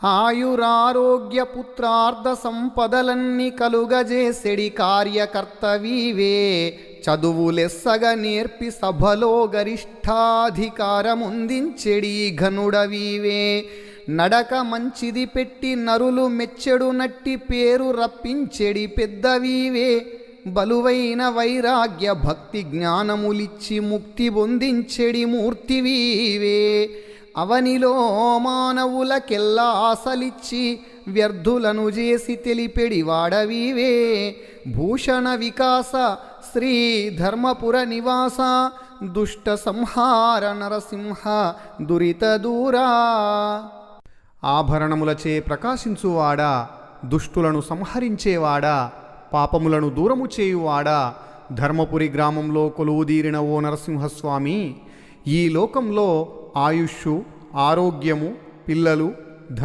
ఆయురారోగ్య పుత్రార్థ సంపదలన్నీ కలుగజేసెడి కార్యకర్తవీవే. చదువులెస్సగ నేర్పి సభలో గరిష్టాధికారముందించెడి ఘనుడవీవే. నడక మంచిది పెట్టి నరులు మెచ్చెడు నట్టి పేరు రప్పించెడి పెద్దవీవే. బలువైన వైరాగ్య భక్తి జ్ఞానములిచ్చి ముక్తి పొందించెడి మూర్తివీవే. అవనిలో మానవులకెల్లా ఆశలిచ్చి వ్యర్థులను చేసి తెలిపెడి వాడవీవే. భూషణ వికాస శ్రీ ధర్మపుర నివాస దుష్ట సంహార నరసింహ దురిత దూరా. ఆభరణములచే ప్రకాశించువాడా, దుష్టులను సంహరించేవాడా, పాపములను దూరము చేయువాడా, ధర్మపురి గ్రామంలో కొలువుదీరిన ఓ నరసింహస్వామి, ఈ లోకంలో ఆయుష్షు, ఆరోగ్యము, పిల్లలు, ధన